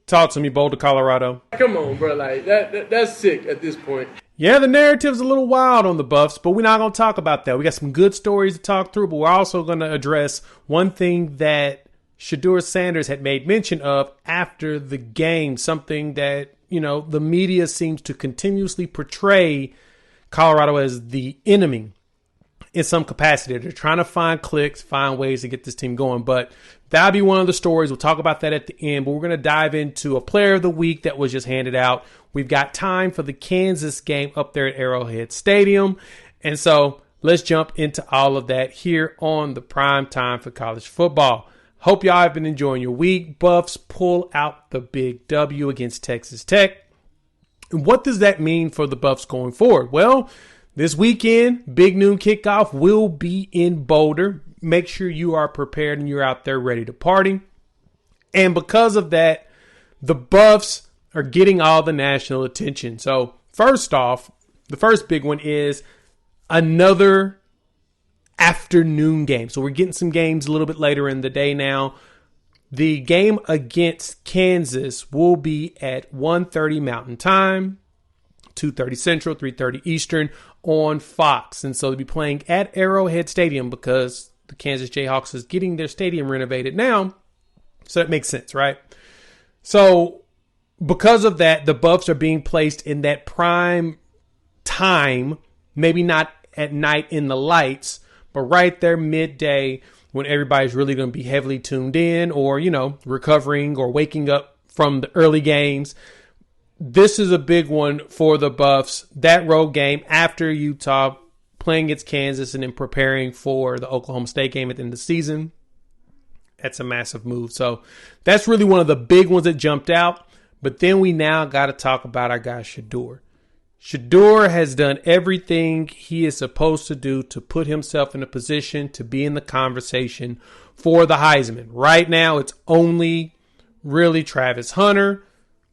Talk to me, Boulder, Colorado. Come on, bro. Like that's sick at this point. Yeah, the narrative's a little wild on the Buffs, but we're not going to talk about that. We got some good stories to talk through, but we're also going to address one thing that Sheduer Sanders had made mention of after the game, something that, the media seems to continuously portray Colorado as the enemy in some capacity. They're trying to find clicks, find ways to get this team going, but that'll be one of the stories. We'll talk about that at the end, but we're going to dive into a player of the week that was just handed out. We've got time for the Kansas game up there at Arrowhead Stadium. And so let's jump into all of that here on the Prime Time for College Football. Hope y'all have been enjoying your week. Buffs pull out the big W against Texas Tech. And what does that mean for the Buffs going forward? Well, this weekend, big noon kickoff will be in Boulder. Make sure you are prepared and you're out there ready to party. And because of that, the Buffs are getting all the national attention. So first off, the first big one is another afternoon game. So we're getting some games a little bit later in the day now. The game against Kansas will be at 1:30 Mountain Time, 2:30 Central, 3:30 Eastern on Fox. And so they'll be playing at Arrowhead Stadium because the Kansas Jayhawks is getting their stadium renovated now. So that makes sense, right? So because of that, the Buffs are being placed in that prime time, maybe not at night in the lights, but right there midday when everybody's really going to be heavily tuned in or, recovering or waking up from the early games. This is a big one for the Buffs. That road game after Utah, playing against Kansas and then preparing for the Oklahoma State game at the end of the season. That's a massive move. So that's really one of the big ones that jumped out. But then we now got to talk about our guy Sheduer. Sheduer has done everything he is supposed to do to put himself in a position to be in the conversation for the Heisman. Right now, it's only really Travis Hunter.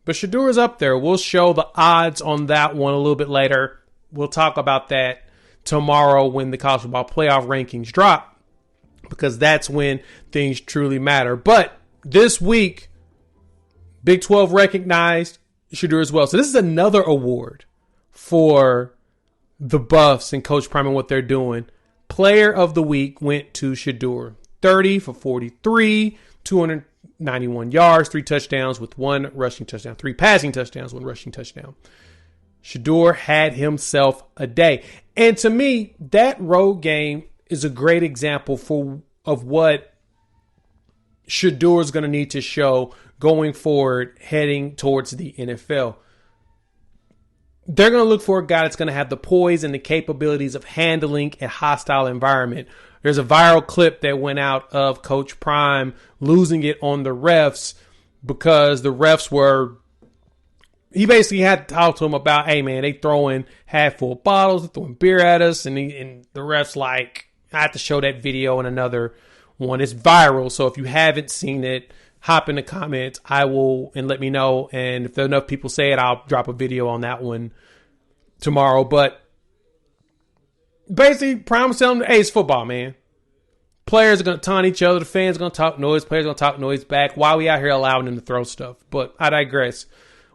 But Sheduer is up there. We'll show the odds on that one a little bit later. We'll talk about that tomorrow when the college football playoff rankings drop, because that's when things truly matter. But this week, Big 12 recognized Sheduer as well. So this is another award for the Buffs and Coach Prime and what they're doing. Player of the week went to Sheduer. 30 for 43, 291 yards, 3 touchdowns with 1 rushing touchdown, 3 passing touchdowns, 1 rushing touchdown. Sheduer had himself a day. And to me, that road game is a great example of what Sheduer is going to need to show going forward, heading towards the NFL. They're going to look for a guy that's going to have the poise and the capabilities of handling a hostile environment. There's a viral clip that went out of Coach Prime losing it on the refs because the refs he basically had to talk to him about, hey man, they throwing half full bottles, they're throwing beer at us. And the refs like, I have to show that video in another one. It's viral. So if you haven't seen it, hop in the comments. I will, and let me know. And if enough people say it, I'll drop a video on that one tomorrow. But basically, Prime was telling them, hey, it's football, man. Players are going to taunt each other. The fans are going to talk noise. Players are going to talk noise back. Why are we out here allowing them to throw stuff? But I digress.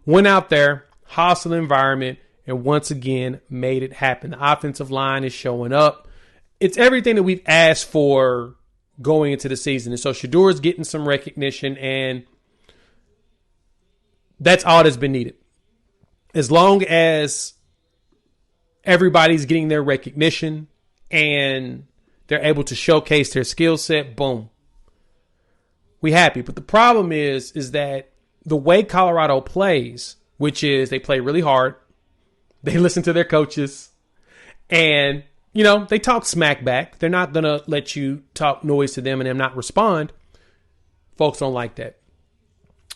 Went out there, hostile environment, and once again made it happen. The offensive line is showing up. It's everything that we've asked for going into the season. And so Sheduer is getting some recognition, and that's all that's been needed. As long as everybody's getting their recognition and they're able to showcase their skill set, boom, we happy. But the problem is that the way Colorado plays, which is they play really hard, they listen to their coaches, and they talk smack back. They're not going to let you talk noise to them and them not respond. Folks don't like that.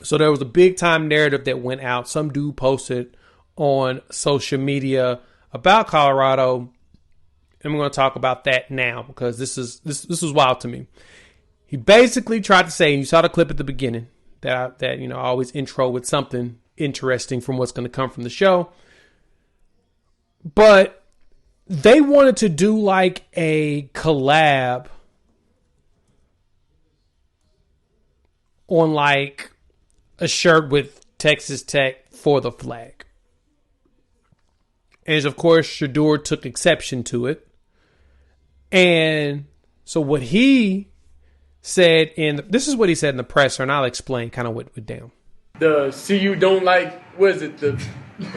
So there was a big time narrative that went out. Some dude posted on social media about Colorado. And we're going to talk about that now because this was wild to me. He basically tried to say, and you saw the clip at the beginning, that I always intro with something interesting from what's going to come from the show. But they wanted to do like a collab on like a shirt with Texas Tech for the flag. And of course, Sheduer took exception to it. And so what he said this is what he said in the presser, and I'll explain kind of what went down. The CU don't like, what is it, the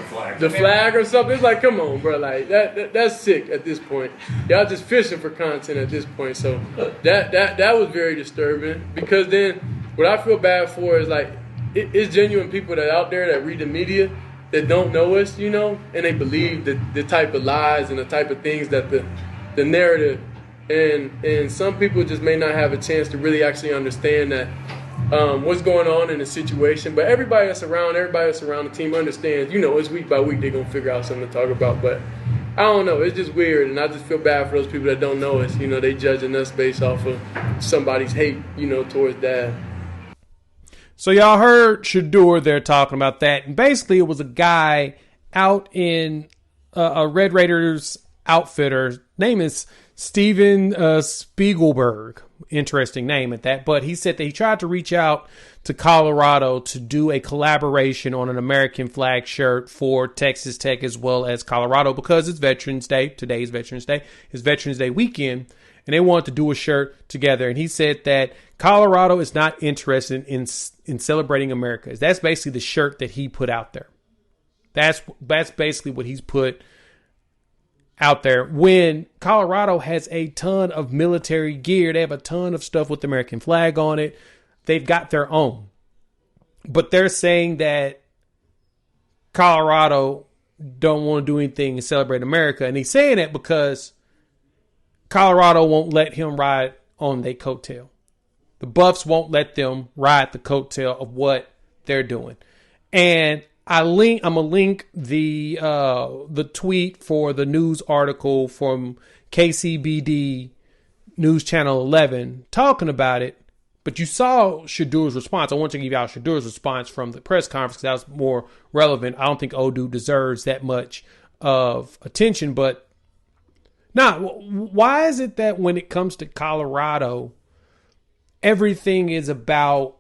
flag. The flag or something. It's like, come on, bro. Like that's sick at this point. Y'all just fishing for content at this point. So that was very disturbing, because then what I feel bad for is like it's genuine people that out there that read the media that don't know us, you know, and they believe the type of lies and the type of things that the narrative and some people just may not have a chance to really actually understand that what's going on in the situation. But everybody that's around the team understands, you know, it's week by week they're going to figure out something to talk about. But I don't know. It's just weird, and I just feel bad for those people that don't know us. You know, they judging us based off of somebody's hate, you know, towards Dad. So y'all heard Sheduer there talking about that. And basically it was a guy out in a Red Raiders outfitter. Name is Steven Spiegelberg. Interesting name at that. But he said that he tried to reach out to Colorado to do a collaboration on an American flag shirt for Texas Tech as well as Colorado, because it's Veterans Day. Today is Veterans Day. It's Veterans Day weekend. And they wanted to do a shirt together. And he said that Colorado is not interested in celebrating America. That's basically the shirt that he put out there. That's basically what he's put out there. When Colorado has a ton of military gear, they have a ton of stuff with the American flag on it. They've got their own. But they're saying that Colorado don't want to do anything to celebrate America. And he's saying that because Colorado won't let him ride on their coattail. The Buffs won't let them ride the coattail of what they're doing. And I'm gonna link the tweet for the news article from KCBD News Channel 11 talking about it. But you saw Sheduer's response. I want to give y'all Sheduer's response from the press conference because that was more relevant. I don't think Odu deserves that much of attention, but why is it that when it comes to Colorado, everything is about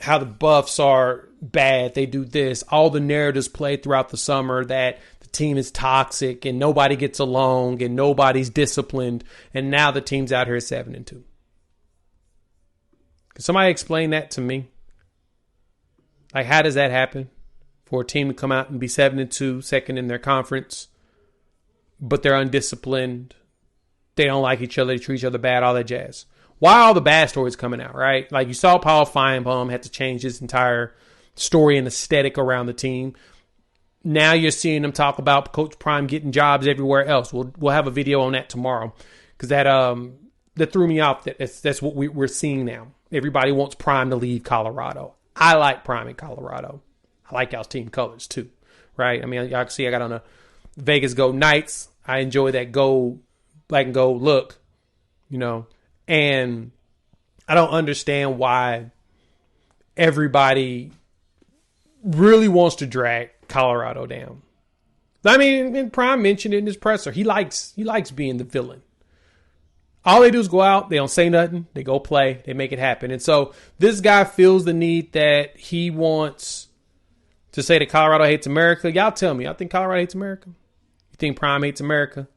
how the Buffs are bad, they do this, all the narratives played throughout the summer that the team is toxic and nobody gets along and nobody's disciplined, and now the team's out here 7-2. Can somebody explain that to me? Like, how does that happen for a team to come out and be 7-2, second in their conference, but they're undisciplined, they don't like each other, they treat each other bad, all that jazz? Why are all the bad stories coming out, right? Like, you saw Paul Feinbaum had to change his entire story and aesthetic around the team. Now you're seeing them talk about Coach Prime getting jobs everywhere else. We'll have a video on that tomorrow, because that threw me off. That's what we're seeing now. Everybody wants Prime to leave Colorado. I like Prime in Colorado. I like y'all's team colors too, right? I mean, y'all can see I got on a Vegas Gold Knights. I enjoy that gold, black and gold look, you know. And I don't understand why everybody really wants to drag Colorado down. I mean, and Prime mentioned it in his presser. He likes being the villain. All they do is go out, they don't say nothing, they go play, they make it happen. And so this guy feels the need that he wants to say that Colorado hates America. Y'all tell me, I think Colorado hates America? You think Prime hates America?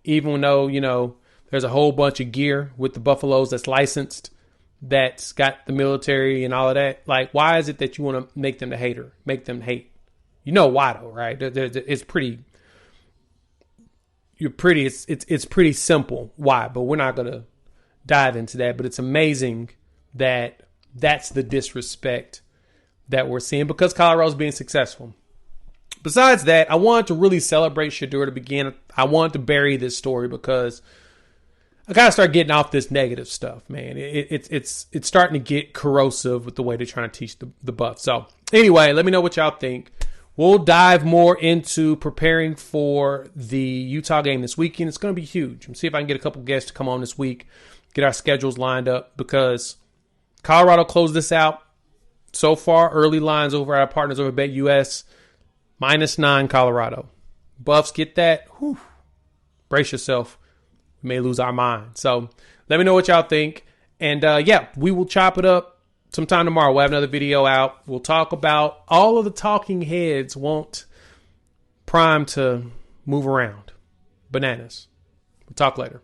Even though, you know, there's a whole bunch of gear with the Buffaloes that's licensed, that's got the military and all of that. Like, why is it that you want to make them the hater, make them hate? You know why though, right? It's pretty. It's pretty simple why, but we're not gonna dive into that. But it's amazing that that's the disrespect that we're seeing because Colorado's being successful. Besides that, I wanted to really celebrate Sheduer to begin. I wanted to bury this story because I gotta start getting off this negative stuff, man. It's starting to get corrosive with the way they're trying to teach the Buffs. So anyway, let me know what y'all think. We'll dive more into preparing for the Utah game this weekend. It's going to be huge. I'm see if I can get a couple guests to come on this week, get our schedules lined up because Colorado closed this out. So far, early lines over at our partners over at BetUS, -9 Colorado. Buffs get that. Whew. Brace yourself. We may lose our mind. So let me know what y'all think. And yeah, we will chop it up sometime tomorrow, we'll have another video out. We'll talk about all of the talking heads want Prime to move around. Bananas. We'll talk later.